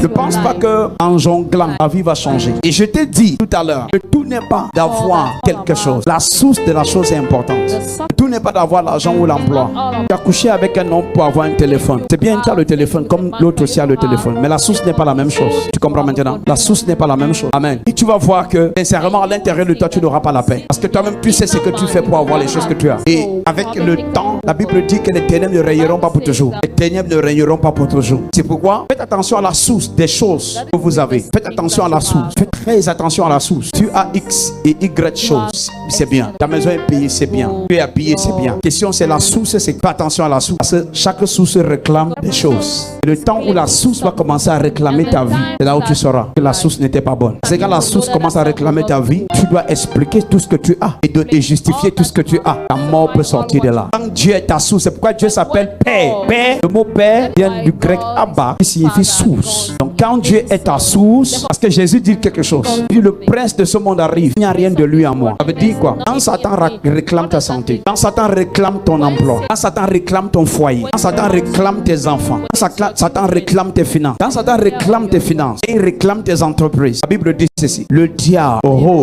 Ne pense pas qu'en jonglant, ta vie va changer. Et je t'ai dit tout à l'heure que tout n'est pas d'avoir quelque chose. La source de la chose est importante. Tout n'est pas d'avoir l'argent ou l'emploi. Tu as couché avec un homme pour avoir un téléphone. C'est bien, tu as le téléphone comme l'autre aussi a le téléphone. Mais la source n'est pas la même chose. Tu comprends maintenant? La source n'est pas la même chose. Amen. Et tu vas voir que, sincèrement, à l'intérieur de toi, tu n'auras pas la paix. Parce que toi-même, tu sais ce que tu fais pour avoir les choses que tu as. Et avec le temps, la Bible dit que les ténèbres ne régneront pas pour toujours. Les ténèbres ne régneront pas pour toujours. C'est pourquoi, faites attention à la source des choses que vous avez. Faites attention à la source. Faites très attention à la source. Tu as X et Y choses. C'est bien. Ta maison est payée, c'est bien. Tu es habillé, c'est bien. La question, c'est la source, c'est pas attention à la source. Parce que chaque source réclame des choses. Et le temps où la source va commencer à réclamer ta vie, c'est là où tu sauras que la source n'était pas bonne. C'est quand la source commence à réclamer ta vie, tu dois expliquer tout ce que tu as et justifier tout ce que tu as. Ta mort peut sortir de là. Quand Dieu est ta source, c'est pourquoi Dieu s'appelle Père. Père, le mot Père vient du grec Abba, qui signifie source. Donc quand Dieu est ta source, parce que Jésus dit quelque chose, il dit le prince de ce monde arrive, il n'y a rien de lui en moi. Ça veut dire quoi? Quand Satan réclame ta santé, quand Satan réclame ton emploi, quand Satan réclame ton foyer, quand Satan réclame tes enfants, quand Satan réclame tes finances, quand Satan réclame tes finances et il réclame tes entreprises, la Bible dit ceci: le diable,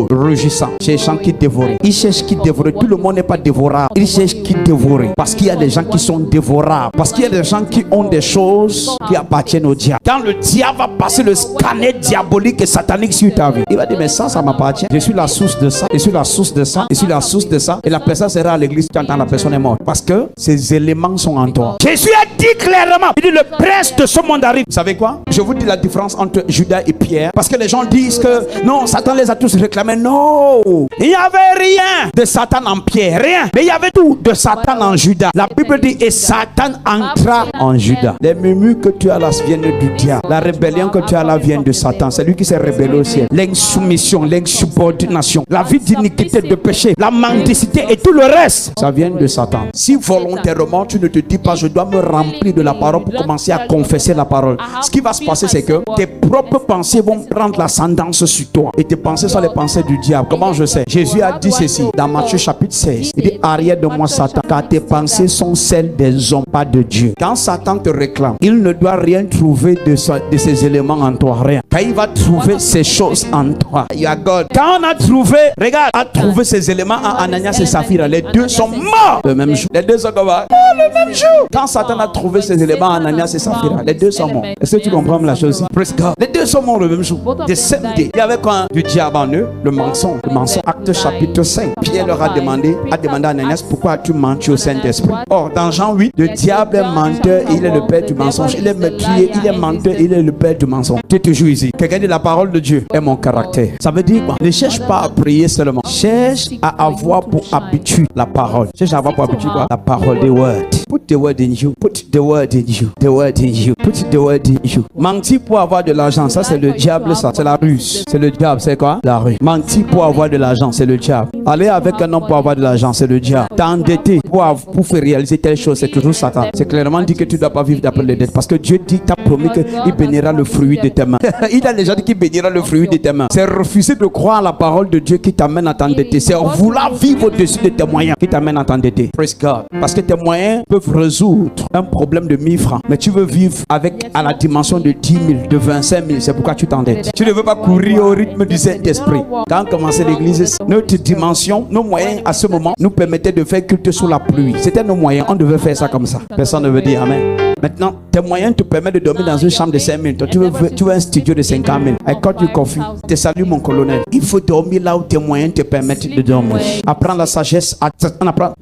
rugissant, cherchant qui dévore. Il cherche qui dévore. Tout le monde n'est pas dévorable. Il cherche qui dévore. Parce qu'il y a des gens qui sont dévorables. Parce qu'il y a des gens qui ont des choses qui appartiennent au diable. Quand le diable va passer le scanner diabolique et satanique sur ta vie, il va dire mais ça m'appartient. Je suis la source de ça. Je suis la source de ça. Je suis la source de ça. Et la personne sera à l'église quand la personne est morte. Parce que ces éléments sont en toi. Jésus a dit clairement, il dit le prince de ce monde arrive. Vous savez quoi? Je vous dis la différence entre Judas et Pierre. Parce que les gens disent que non, Satan les a tous réclamés. Non, il n'y avait rien de Satan en Pierre, rien. Mais il y avait tout de Satan en Judas. La Bible dit et Satan entra en Judas. Les murmures que tu as là viennent du diable. La rébellion que tu as là vient de Satan. C'est lui qui s'est rébellé au ciel. L'insoumission, l'insubordination, la vie d'iniquité, de péché, la mendicité et tout le reste, ça vient de Satan. Si volontairement tu ne te dis pas je dois me remplir de la parole pour commencer à confesser la parole, ce qui va se passer c'est que tes propres pensées vont prendre l'ascendance sur toi et tes pensées sont les pensées du diable. Comment je sais? Jésus a dit ceci dans Matthieu chapitre 16. Il dit arrière de moi Satan, car tes pensées sont celles des hommes, pas de Dieu. Quand Satan te réclame, il ne doit rien trouver de ces éléments en toi, rien. Quand il va trouver ces choses en toi, il y a God. Quand on a trouvé, regarde, a trouvé ces éléments en Ananias et Saphira, les deux sont morts le même jour. Les deux sont comment? Le même jour. Quand Satan a trouvé ces éléments en Ananias et Saphira, les deux sont morts. Est-ce que tu comprends la chose? Praise God. Les deux sont morts le même jour. Des samedis. Il y avait quoi? Du diable en eux, le mensonge. Le mensonge. Acte chapitre 5. Pierre leur a demandé à Ananias pourquoi as-tu menti au Saint-Esprit. Or, dans Jean 8, le diable est menteur et il est le père du mensonge. Il est meurtrier, il est menteur et il est le père du mensonge. Tu es toujours ici. Quelqu'un dit la parole de Dieu est mon caractère. Ça veut dire quoi? Ne cherche pas à prier seulement. Cherche à avoir pour habitude la parole. Cherche à avoir pour habitude quoi? La parole, the word. Put the word in you. Put the word in you. The word in you. Put the word in you. Mentir pour avoir de l'argent, ça c'est le diable, ça c'est la ruse. C'est le diable, c'est quoi? La rue. Mentir pour avoir de l'argent, c'est le diable. Aller avec un homme pour avoir de l'argent, c'est le diable. T'endetter pour faire réaliser telle chose, c'est toujours Satan. C'est clairement dit que tu ne dois pas vivre d'après les dettes. Parce que Dieu dit, t'as promis qu'il bénira le fruit de tes mains. Il a déjà dit qu'il bénira le fruit de tes mains. C'est refuser de croire à la parole de Dieu qui t'amène à t'endetter. C'est vouloir vivre au-dessus de tes moyens qui t'amène à t'endetter. Praise God. Parce que tes moyens peuvent résoudre un problème de 1000 francs. Mais tu veux vivre avec à la dimension de 10 000, de 25 000. C'est pourquoi tu t'endettes. Tu ne veux pas courir au rythme du Saint-Esprit. Quand on commençait l'église, notre dimension, nos moyens à ce moment nous permettaient de faire culte sous la pluie. C'était nos moyens. On devait faire ça comme ça. Personne ne veut dire amen. Maintenant, tes moyens te permettent de dormir dans une chambre de 5 000. Toi, tu veux un studio de 50 000. I cut you coffee. Te salue mon colonel. Il faut dormir là où tes moyens te permettent de dormir. Apprends la sagesse.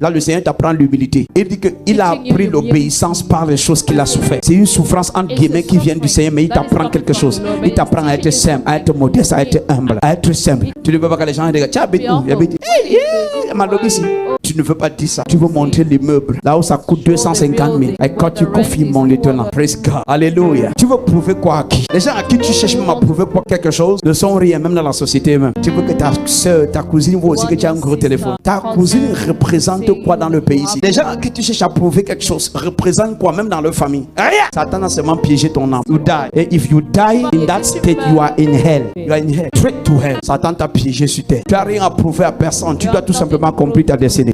Là, le Seigneur t'apprend l'humilité. Il dit qu'il a appris l'obéissance par les choses qu'il a souffert. C'est une souffrance entre guillemets qui vient du Seigneur, mais il t'apprend quelque chose. Il t'apprend à être simple, à être modeste, à être humble, à être simple. Tu ne veux pas que les gens disent tu habites où? Ici. Tu ne veux pas dire ça. Tu veux montrer l'immeuble là où ça coûte 250 000. I cut you coffee, mon lieutenant. Praise God. Alléluia. Tu veux prouver quoi à qui? Les gens à qui tu cherches même à prouver pour quelque chose ne sont rien, même dans la société même. Tu veux que ta soeur, ta cousine voit aussi que tu as un gros téléphone. Ta cousine représente quoi dans le pays ici? Les gens à qui tu cherches à prouver quelque chose représentent quoi même dans leur famille? Rien. Satan a seulement piégé ton âme. You die. Et if you die in that state, you are in hell. You are in hell. Straight to hell. Satan t'a piégé sur terre. Tu n'as rien à prouver à personne. Tu dois tout simplement accomplir ta destinée.